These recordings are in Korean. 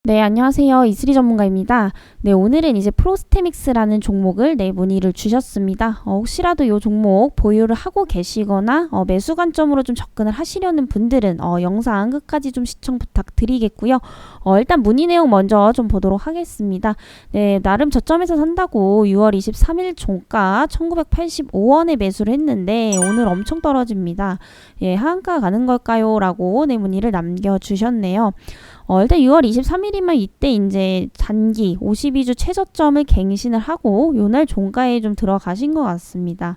네, 안녕하세요. 이슬이 전문가입니다. 네, 오늘은 이제 프로스테믹스라는 종목을 문의를 주셨습니다. 혹시라도 이 종목 보유를 하고 계시거나 매수 관점으로 좀 접근을 하시려는 분들은 영상 끝까지 좀 시청 부탁드리겠고요. 일단 문의 내용 먼저 좀 보도록 하겠습니다. 네, 나름 저점에서 산다고 6월 23일 종가 1985원에 매수를 했는데 오늘 엄청 떨어집니다. 예, 하한가 가는 걸까요? 라고 문의를 남겨주셨네요. 일단 6월 23일이면 이때 이제 단기 52주 최저점을 갱신을 하고 요날 종가에 좀 들어가신 것 같습니다.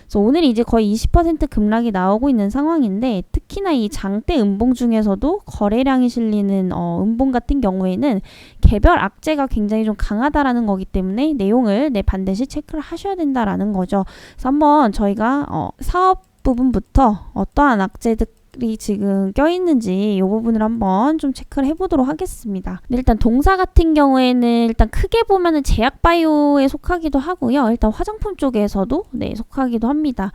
그래서 오늘 이제 거의 20% 급락이 나오고 있는 상황인데 특히나 이 장대 음봉 중에서도 거래량이 실리는 음봉 같은 경우에는 개별 악재가 굉장히 좀 강하다라는 거기 때문에 내용을 반드시 체크를 하셔야 된다라는 거죠. 그래서 한번 저희가 사업 부분부터 어떠한 악재들 이 지금 껴있는지 이 부분을 한번 좀 체크를 해보도록 하겠습니다. 일단 동사 같은 경우에는 일단 크게 보면은 제약바이오에 속하기도 하고요. 일단 화장품 쪽에서도 속하기도 합니다.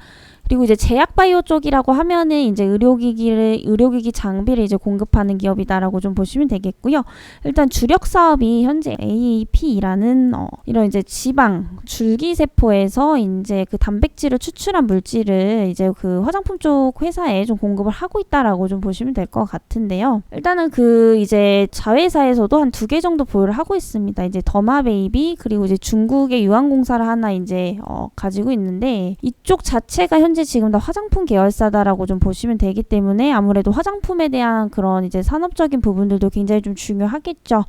그리고 이제 제약바이오 쪽이라고 하면은 이제 의료기기 장비를 이제 공급하는 기업이다라고 좀 보시면 되겠고요. 일단 주력 사업이 현재 AAP라는 이런 이제 지방 줄기세포에서 이제 그 단백질을 추출한 물질을 이제 그 화장품 쪽 회사에 좀 공급을 하고 있다라고 좀 보시면 될 것 같은데요. 일단은 그 이제 자회사에서도 한 2개 정도 보유를 하고 있습니다. 이제 더마베이비 그리고 이제 중국의 유한공사를 하나 이제 가지고 있는데 이쪽 자체가 현재 지금 다 화장품 계열사다라고 좀 보시면 되기 때문에 아무래도 화장품에 대한 그런 이제 산업적인 부분들도 굉장히 좀 중요하겠죠.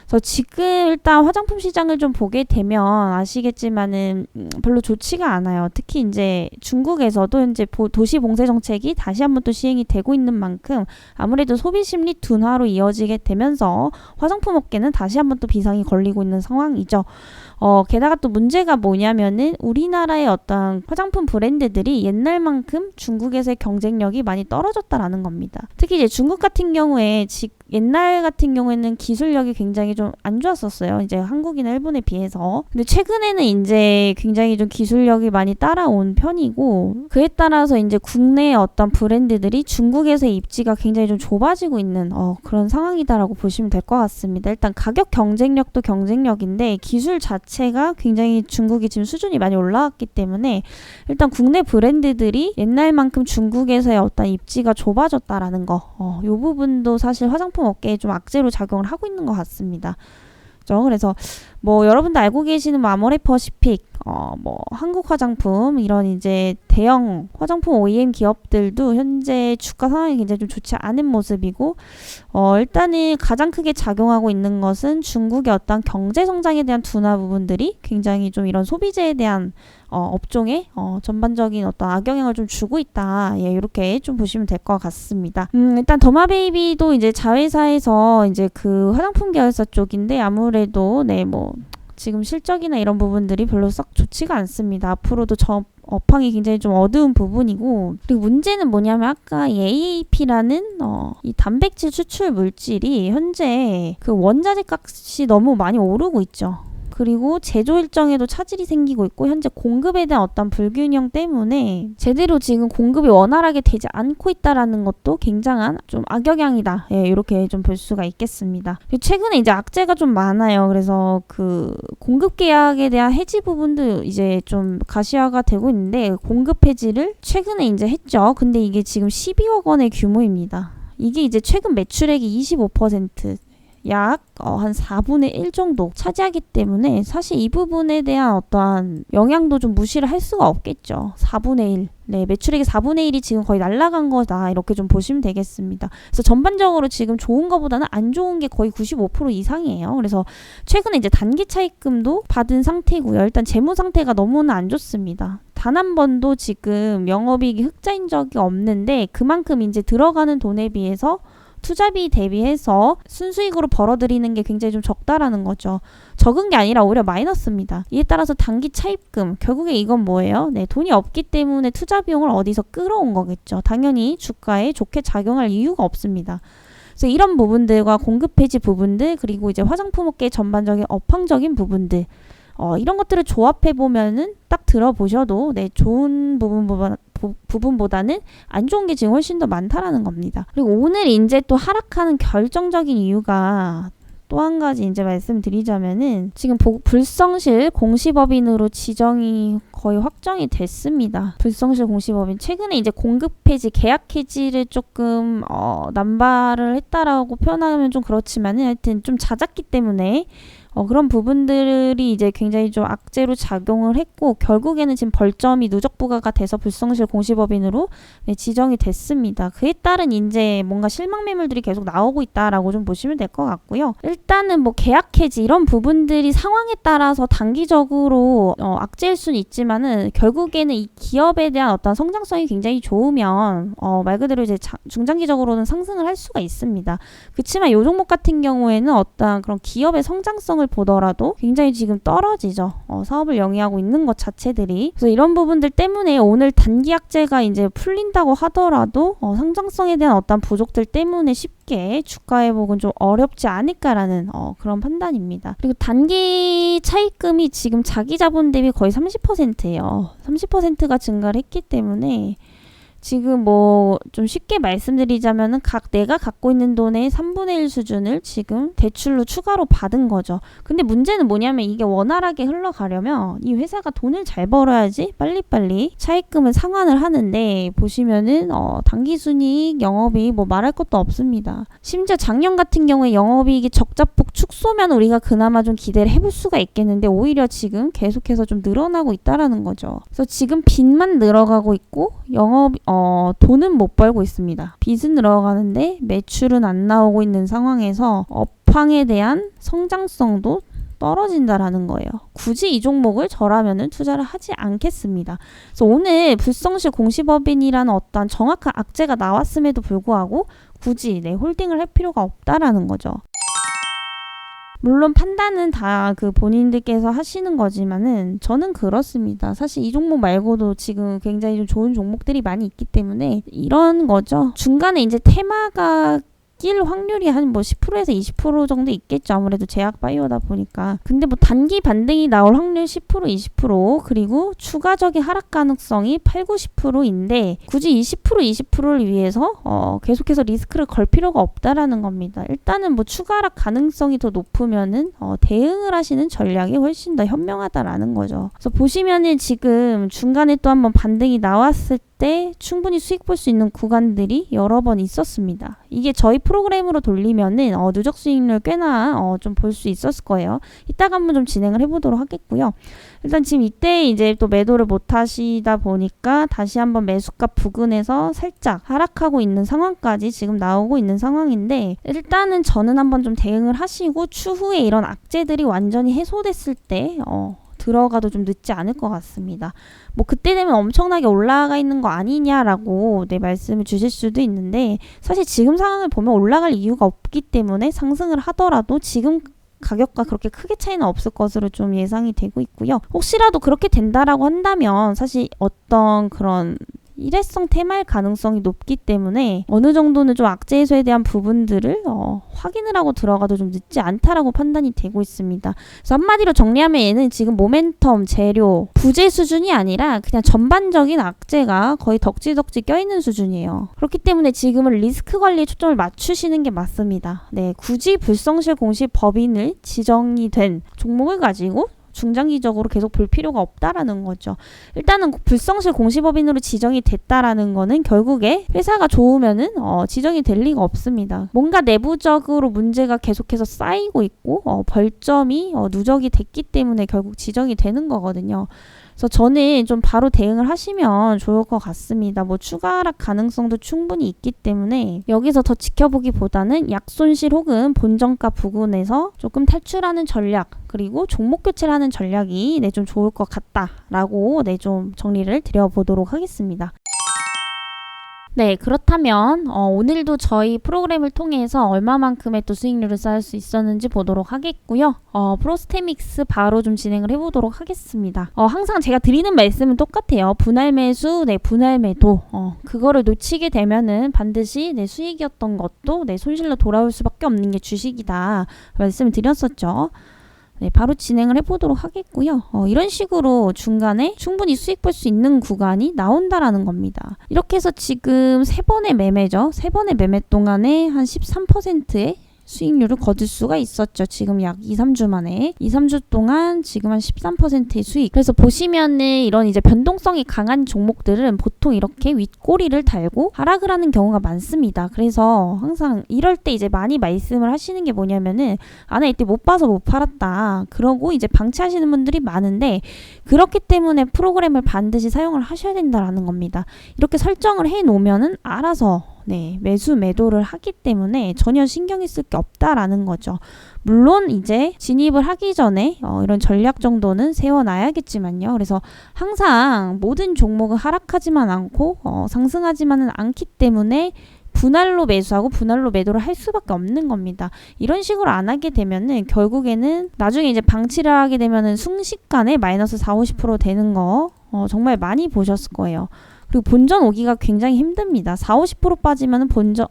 그래서 지금 일단 화장품 시장을 좀 보게 되면 아시겠지만은 별로 좋지가 않아요. 특히 이제 중국에서도 현재 도시 봉쇄 정책이 다시 한번 또 시행이 되고 있는 만큼 아무래도 소비 심리 둔화로 이어지게 되면서 화장품 업계는 다시 한번 또 비상이 걸리고 있는 상황이죠. 게다가 또 문제가 뭐냐면은 우리나라의 어떤 화장품 브랜드들이 옛날만큼 중국에서의 경쟁력이 많이 떨어졌다라는 겁니다. 특히 이제 중국 같은 경우에 옛날 같은 경우에는 기술력이 굉장히 좀 안 좋았었어요. 이제 한국이나 일본에 비해서. 근데 최근에는 이제 굉장히 좀 기술력이 많이 따라온 편이고 그에 따라서 이제 국내의 어떤 브랜드들이 중국에서의 입지가 굉장히 좀 좁아지고 있는 그런 상황이다라고 보시면 될 것 같습니다. 일단 가격 경쟁력도 경쟁력인데 기술 자체가 굉장히 중국이 지금 수준이 많이 올라왔기 때문에 일단 국내 브랜드들이 옛날만큼 중국에서의 어떤 입지가 좁아졌다라는 거. 이 부분도 사실 화장품 업계에 좀 악재로 작용을 하고 있는 것 같습니다. 그래서 뭐 여러분도 알고 계시는 아모레퍼시픽, 한국 화장품 이런 이제 대형 화장품 OEM 기업들도 현재 주가 상황이 굉장히 좀 좋지 않은 모습이고 일단은 가장 크게 작용하고 있는 것은 중국의 어떤 경제 성장에 대한 둔화 부분들이 굉장히 좀 이런 소비재에 대한 업종에 전반적인 어떤 악영향을 좀 주고 있다. 예, 이렇게 좀 보시면 될 것 같습니다. 일단 더마베이비도 이제 자회사에서 이제 그 화장품 계열사 쪽인데 아무래도 지금 실적이나 이런 부분들이 별로 썩 좋지가 않습니다. 앞으로도 업황이 굉장히 좀 어두운 부분이고 그리고 문제는 뭐냐면 아까 이 AAP라는 이 단백질 추출 물질이 현재 그 원자재 값이 너무 많이 오르고 있죠. 그리고 제조 일정에도 차질이 생기고 있고 현재 공급에 대한 어떤 불균형 때문에 제대로 지금 공급이 원활하게 되지 않고 있다라는 것도 굉장한 좀 악영향이다. 예, 이렇게 좀 볼 수가 있겠습니다. 최근에 이제 악재가 좀 많아요. 그래서 그 공급 계약에 대한 해지 부분도 이제 좀 가시화가 되고 있는데 공급 해지를 최근에 이제 했죠. 근데 이게 지금 12억 원의 규모입니다. 이게 이제 최근 매출액이 25% 약 한 4분의 1 정도 차지하기 때문에 사실 이 부분에 대한 어떠한 영향도 좀 무시를 할 수가 없겠죠. 4분의 1. 네, 매출액의 4분의 1이 지금 거의 날아간 거다. 이렇게 좀 보시면 되겠습니다. 그래서 전반적으로 지금 좋은 거보다는 안 좋은 게 거의 95% 이상이에요. 그래서 최근에 이제 단기 차입금도 받은 상태고요. 일단 재무 상태가 너무나 안 좋습니다. 단 한 번도 지금 영업이익이 흑자인 적이 없는데 그만큼 이제 들어가는 돈에 비해서 투자비 대비해서 순수익으로 벌어들이는 게 굉장히 좀 적다라는 거죠. 적은 게 아니라 오히려 마이너스입니다. 이에 따라서 단기 차입금, 결국에 이건 뭐예요? 네, 돈이 없기 때문에 투자 비용을 어디서 끌어온 거겠죠. 당연히 주가에 좋게 작용할 이유가 없습니다. 그래서 이런 부분들과 공급 해지 부분들, 그리고 이제 화장품업계 전반적인 업황적인 부분들, 이런 것들을 조합해 보면은 딱 들어보셔도 네, 좋은 부분보다는 안 좋은 게 지금 훨씬 더 많다라는 겁니다. 그리고 오늘 이제 또 하락하는 결정적인 이유가 또 한 가지 이제 말씀드리자면은 지금 불성실 공시법인으로 지정이 거의 확정이 됐습니다. 불성실 공시법인 최근에 이제 공급 해지, 계약 해지를 조금 남발을 했다라고 표현하면 좀 그렇지만은 하여튼 좀 잦았기 때문에 그런 부분들이 이제 굉장히 좀 악재로 작용을 했고 결국에는 지금 벌점이 누적 부과가 돼서 불성실 공시법인으로 네, 지정이 됐습니다. 그에 따른 이제 뭔가 실망 매물들이 계속 나오고 있다라고 좀 보시면 될 것 같고요. 일단은 뭐 계약 해지 이런 부분들이 상황에 따라서 단기적으로 악재일 수는 있지만은 결국에는 이 기업에 대한 어떤 성장성이 굉장히 좋으면 말 그대로 이제 중장기적으로는 상승을 할 수가 있습니다. 그렇지만 이 종목 같은 경우에는 어떤 그런 기업의 성장성을 보더라도 굉장히 지금 떨어지죠. 사업을 영위하고 있는 것 자체들이. 그래서 이런 부분들 때문에 오늘 단기 악재가 이제 풀린다고 하더라도 성장성에 대한 어떤 부족들 때문에 쉽게 주가 회복은 좀 어렵지 않을까라는 그런 판단입니다. 그리고 단기 차입금이 지금 자기 자본 대비 거의 30%예요. 30%가 증가를 했기 때문에 지금 뭐 좀 쉽게 말씀드리자면은 내가 갖고 있는 돈의 3분의 1 수준을 지금 대출로 추가로 받은 거죠. 근데 문제는 뭐냐면 이게 원활하게 흘러가려면 이 회사가 돈을 잘 벌어야지 빨리빨리 차입금을 상환을 하는데 보시면은 당기순이익, 영업이익 뭐 말할 것도 없습니다. 심지어 작년 같은 경우에 영업이익이 적자폭 축소면 우리가 그나마 좀 기대를 해볼 수가 있겠는데 오히려 지금 계속해서 좀 늘어나고 있다라는 거죠. 그래서 지금 빚만 늘어가고 있고 돈은 못 벌고 있습니다. 빚은 늘어가는데 매출은 안 나오고 있는 상황에서 업황에 대한 성장성도 떨어진다라는 거예요. 굳이 이 종목을 저라면은 투자를 하지 않겠습니다. 그래서 오늘 불성실 공시법인이라는 어떤 정확한 악재가 나왔음에도 불구하고 굳이 홀딩을 할 필요가 없다라는 거죠. 물론 판단은 다 본인들께서 하시는 거지만은 저는 그렇습니다. 사실 이 종목 말고도 지금 굉장히 좀 좋은 종목들이 많이 있기 때문에 이런 거죠. 중간에 이제 테마가 낄 확률이 한 10%에서 20% 정도 있겠죠. 아무래도 제약 바이오다 보니까. 근데 단기 반등이 나올 확률 10%, 20% 그리고 추가적인 하락 가능성이 8, 90%인데 굳이 20%, 20%를 위해서 계속해서 리스크를 걸 필요가 없다라는 겁니다. 일단은 추가 하락 가능성이 더 높으면은 대응을 하시는 전략이 훨씬 더 현명하다라는 거죠. 그래서 보시면은 지금 중간에 또 한번 반등이 나왔을 때 충분히 수익 볼 수 있는 구간들이 여러 번 있었습니다. 이게 저희 프로그램으로 돌리면은 누적 수익률 꽤나 좀 볼 수 있었을 거예요. 이따가 한번 좀 진행을 해보도록 하겠고요. 일단 지금 이때 이제 또 매도를 못 하시다 보니까 다시 한번 매수가 부근에서 살짝 하락하고 있는 상황까지 지금 나오고 있는 상황인데 일단은 저는 한번 좀 대응을 하시고 추후에 이런 악재들이 완전히 해소됐을 때 들어가도 좀 늦지 않을 것 같습니다. 그때 되면 엄청나게 올라가 있는 거 아니냐라고 말씀을 주실 수도 있는데 사실 지금 상황을 보면 올라갈 이유가 없기 때문에 상승을 하더라도 지금 가격과 그렇게 크게 차이는 없을 것으로 좀 예상이 되고 있고요. 혹시라도 그렇게 된다라고 한다면 사실 어떤 그런 일회성 테마일 가능성이 높기 때문에 어느 정도는 좀 악재 해소에 대한 부분들을 확인을 하고 들어가도 좀 늦지 않다라고 판단이 되고 있습니다. 그래서 한마디로 정리하면 얘는 지금 모멘텀, 재료, 부재 수준이 아니라 그냥 전반적인 악재가 거의 덕지덕지 껴있는 수준이에요. 그렇기 때문에 지금은 리스크 관리에 초점을 맞추시는 게 맞습니다. 굳이 불성실 공시 법인을 지정이 된 종목을 가지고 중장기적으로 계속 볼 필요가 없다라는 거죠. 일단은 불성실 공시법인으로 지정이 됐다라는 거는 결국에 회사가 좋으면은 지정이 될 리가 없습니다. 뭔가 내부적으로 문제가 계속해서 쌓이고 있고 벌점이 누적이 됐기 때문에 결국 지정이 되는 거거든요. 그래서 저는 좀 바로 대응을 하시면 좋을 것 같습니다. 추가 하락 가능성도 충분히 있기 때문에 여기서 더 지켜보기보다는 약손실 혹은 본정가 부근에서 조금 탈출하는 전략 그리고 종목 교체를 하는 전략이 좀 좋을 것 같다라고 좀 정리를 드려보도록 하겠습니다. 네, 그렇다면 오늘도 저희 프로그램을 통해서 얼마만큼의 또 수익률을 쌓을 수 있었는지 보도록 하겠고요. 프로스테믹스 바로 좀 진행을 해보도록 하겠습니다. 항상 제가 드리는 말씀은 똑같아요. 분할 매수, 네, 분할 매도. 그거를 놓치게 되면은 반드시 내 수익이었던 것도 내 손실로 돌아올 수밖에 없는 게 주식이다 말씀을 드렸었죠. 네, 바로 진행을 해보도록 하겠고요. 이런 식으로 중간에 충분히 수익 볼 수 있는 구간이 나온다라는 겁니다. 이렇게 해서 지금 3번의 매매죠. 3번의 매매 동안에 한 13%의 수익률을 거둘 수가 있었죠. 지금 약 2, 3주 만에. 2, 3주 동안 지금 한 13%의 수익. 그래서 보시면은 이런 이제 변동성이 강한 종목들은 보통 이렇게 윗꼬리를 달고 하락을 하는 경우가 많습니다. 그래서 항상 이럴 때 이제 많이 말씀을 하시는 게 뭐냐면은 나 이때 못 봐서 못 팔았다. 그러고 이제 방치하시는 분들이 많은데 그렇기 때문에 프로그램을 반드시 사용을 하셔야 된다라는 겁니다. 이렇게 설정을 해 놓으면은 알아서 네, 매수 매도를 하기 때문에 전혀 신경이 쓸 게 없다라는 거죠. 물론 이제 진입을 하기 전에 이런 전략 정도는 세워놔야겠지만요. 그래서 항상 모든 종목은 하락하지만 않고 상승하지만은 않기 때문에 분할로 매수하고 분할로 매도를 할 수밖에 없는 겁니다. 이런 식으로 안 하게 되면은 결국에는 나중에 이제 방치를 하게 되면은 순식간에 마이너스 4, 50% 되는 거 정말 많이 보셨을 거예요. 그리고 본전 오기가 굉장히 힘듭니다. 4, 50% 빠지면 본전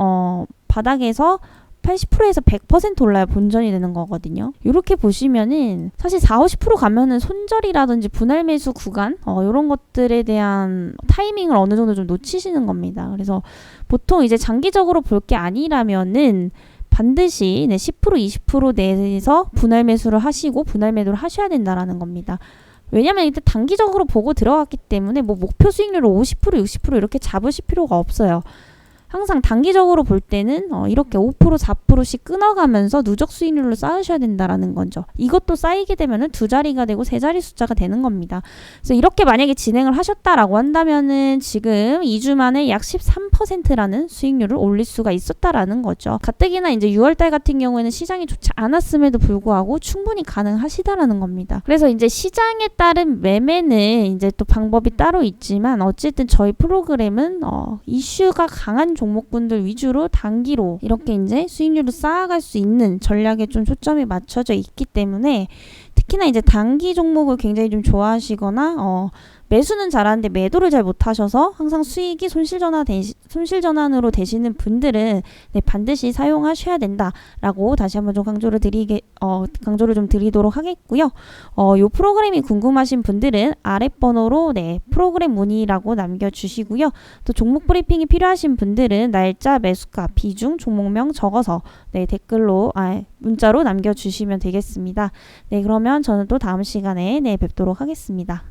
바닥에서 80%에서 100% 올라야 본전이 되는 거거든요. 이렇게 보시면은 사실 4, 50% 가면은 손절이라든지 분할 매수 구간 이런 것들에 대한 타이밍을 어느 정도 좀 놓치시는 겁니다. 그래서 보통 이제 장기적으로 볼 게 아니라면은 반드시 10%, 20% 내에서 분할 매수를 하시고 분할 매도를 하셔야 된다라는 겁니다. 왜냐면 일단 단기적으로 보고 들어갔기 때문에 뭐 목표 수익률을 50%, 60% 이렇게 잡으실 필요가 없어요. 항상 단기적으로 볼 때는 이렇게 5%, 4%씩 끊어가면서 누적 수익률을 쌓으셔야 된다라는 거죠. 이것도 쌓이게 되면은 2자리가 되고 3자리 숫자가 되는 겁니다. 그래서 이렇게 만약에 진행을 하셨다라고 한다면은 지금 2주 만에 약 13%라는 수익률을 올릴 수가 있었다라는 거죠. 가뜩이나 이제 6월달 같은 경우에는 시장이 좋지 않았음에도 불구하고 충분히 가능하시다라는 겁니다. 그래서 이제 시장에 따른 매매는 이제 또 방법이 따로 있지만 어쨌든 저희 프로그램은 이슈가 강한 종목군들 위주로 단기로 이렇게 이제 수익률을 쌓아갈 수 있는 전략에 좀 초점이 맞춰져 있기 때문에 특히나 이제 단기 종목을 굉장히 좀 좋아하시거나 매수는 잘하는데 매도를 잘 못하셔서 항상 수익이 손실 전환으로 되시는 분들은 네, 반드시 사용하셔야 된다라고 다시 한번 좀 강조를 좀 드리도록 하겠고요. 요 프로그램이 궁금하신 분들은 아랫번호로 네, 프로그램 문의라고 남겨주시고요. 또 종목 브리핑이 필요하신 분들은 날짜, 매수가, 비중, 종목명 적어서 네, 문자로 남겨주시면 되겠습니다. 네, 그러면 저는 또 다음 시간에 네, 뵙도록 하겠습니다.